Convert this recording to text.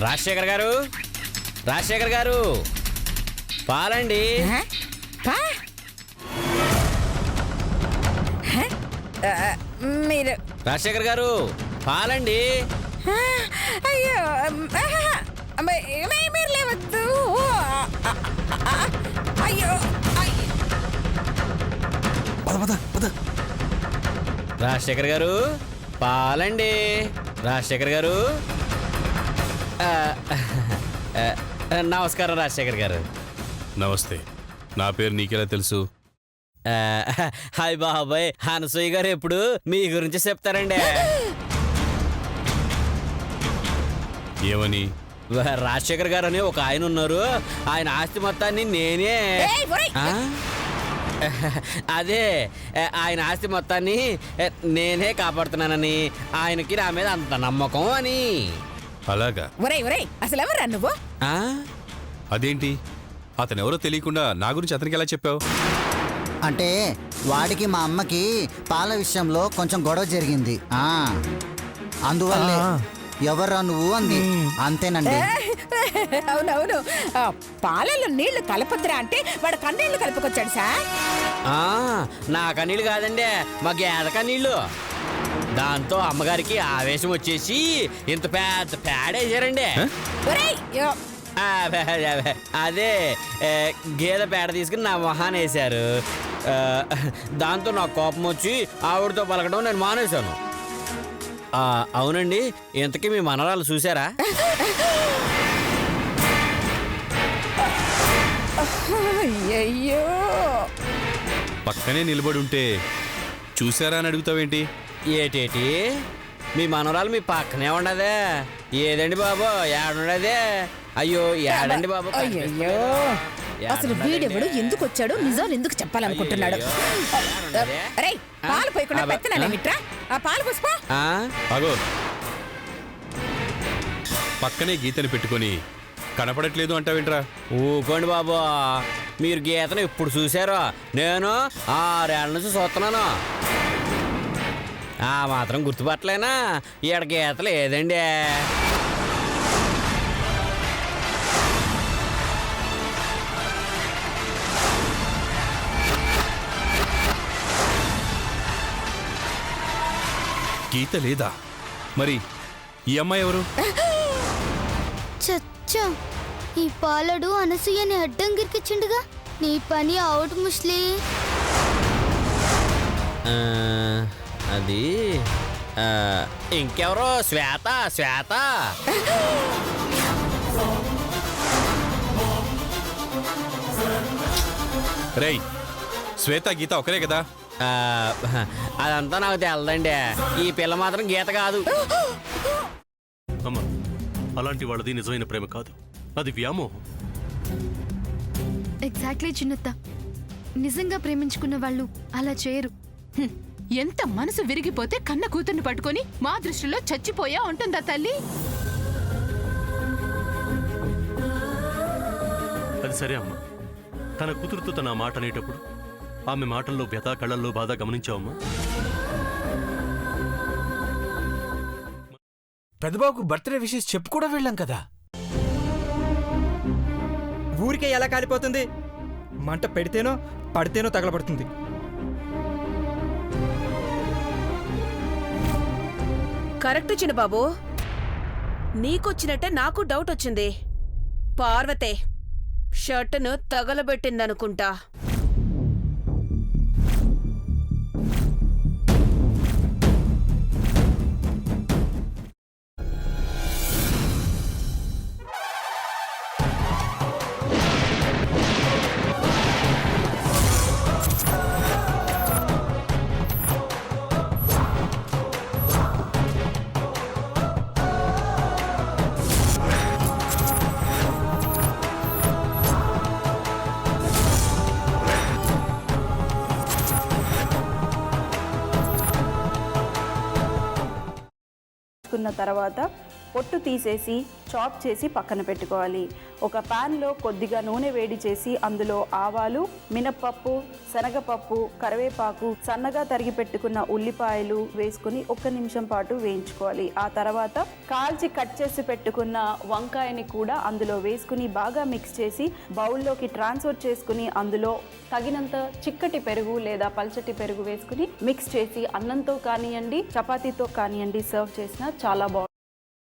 రాజశేఖర్ గారు, రాజశేఖర్ గారు, పాలండి. మీరు రాజశేఖర్ గారు, పాలండి. అయ్యో మీరు లేవద్దు. అయ్యో రాజశేఖర్ గారు, పాలండి. రాజశేఖర్ గారు, నమస్కారం రాజశేఖర్ గారు. నమస్తే. నా పేరు నీకెలా తెలుసు? హాయ్ బాబాయ్, అనసూయ గారు ఎప్పుడు మీ గురించి చెప్తారండి. ఏమని? రాజశేఖర్ గారు అని ఒక ఆయన ఉన్నారు. ఆయన ఆస్తి మొత్తాన్ని నేనే అదే ఆయన ఆస్తి మొత్తాన్ని నేనే కాపాడుతున్నానని, ఆయనకి నా మీద అంత నమ్మకం అని. అలాగా? అసలు ఎవరా నువ్వు? అదేంటి, అతనెవరో తెలియకుండా నా గురించి అతనికి ఎలా చెప్పావు? అంటే వాడికి మా అమ్మకి పాల విషయంలో కొంచెం గొడవ జరిగింది. అందువల్లే ఎవర్రా నువ్వు అంది. అంతేనండి. అవునవును, పాలలో నీళ్లు కలపద్రా అంటే వాడు కన్నీళ్లు కలుపుకొచ్చాడు సార్. నా కన్నీళ్ళు కాదండి, మా గేద కన్నీళ్ళు. దాంతో అమ్మగారికి ఆవేశం వచ్చేసి ఇంత పెద్ద పేడేసారండి. అదే గేదె పేడ తీసుకుని నా మొహాన్ని వేశారు. దాంతో నాకు కోపం వచ్చి ఆవిడతో పలకడం నేను మానేశాను. అవునండి, ఇంతకీ మీ మనరాలు చూసారా? అయ్యో, పక్కనే నిలబడి ఉంటే చూసారా అని అడుగుతావేంటి? ఏటేటి, మీ మనవరాలు మీ పక్కనే ఉండదే? ఏదండి బాబు, ఏడుండదే? అయ్యో ఏడండి బాబు. అయ్యో, అసలు వీడెవడు, ఎందుకు వచ్చాడు, నిజాలు ఎందుకు చెప్పాలనుకుంటున్నాడు? పాలు పోయకుండా పెత్తనాలేమిట్రా? ఆ పాలు పోసుకో. అగో, పక్కనే గీతని పెట్టుకొని కనపడట్లేదు అంటావేంట్రా? ఊకోండి బాబు, మీరు గీతను ఎప్పుడు చూసారో? నేను 6 ఏళ్ళ నుంచి చూస్తున్నాను. ఆ మాత్రం గుర్తుపట్టలేనా? ఈడ గీత లేదండి. గీత లేదా? మరి ఈ అమ్మాయి ఎవరు? చచ్చా, ఈ పాలడు అనసూయని అడ్డం గిరికిచ్చిండుగా. నీ పని అవుట్ ముస్లి. అది ఇంకెవరో శ్వేత. శ్వేత రేయ్, శ్వేత గీత ఒకరే కదా? అదంతా నాకు తెలదండి. ఈ పిల్ల మాత్రం గీత కాదు. అమ్మా, అలాంటి వాళ్ళది నిజమైన ప్రేమ కాదు, అది వ్యామోహం. ఎగ్జాక్ట్లీ చిన్నత్త, నిజంగా ప్రేమించుకున్న వాళ్ళు అలా చేయరు. ఎంత మనసు విరిగిపోతే కన్న కూతుర్ని పట్టుకొని మా దృష్టిలో చచ్చిపోయా ఉంటుందా తల్లి? అది సరే అమ్మా, తన కూతురుతో తన మాట అనేటప్పుడు ఆమె మాటల్లో వ్యథ, కళ్ళల్లో బాధ గమనించావమ్మా? పెద్దబాబుకు బర్త్డే విషెస్ చెప్పు కూడా వెళ్ళాం కదా. ఊరికే ఎలా కాలిపోతుంది? మంట పెడితేనో పడితేనో తగలబడుతుంది. కరెక్ట్ చిన్నబాబు, నీకొచ్చినట్టే నాకు డౌట్ వచ్చింది. పార్వతే షర్టును తగలబెట్టిందనుకుంటా. తర్వాత పొట్టు తీసేసి చాప్ చేసి పక్కన పెట్టుకోవాలి. ఒక ప్యాన్లో కొద్దిగా నూనె వేడి చేసి అందులో ఆవాలు, మినప్పప్పు, శనగపప్పు, కరివేపాకు, సన్నగా తరిగి పెట్టుకున్న ఉల్లిపాయలు వేసుకుని 1 నిమిషం పాటు వేయించుకోవాలి. ఆ తర్వాత కాల్చి కట్ చేసి పెట్టుకున్న వంకాయని కూడా అందులో వేసుకుని బాగా మిక్స్ చేసి బౌల్లోకి ట్రాన్స్ఫర్ చేసుకుని అందులో తగినంత చిక్కటి పెరుగు లేదా పల్చటి పెరుగు వేసుకుని మిక్స్ చేసి అన్నంతో కానివ్వండి, చపాతీతో కానివ్వండి సర్వ్ చేసినా చాలా బాగుంటుంది.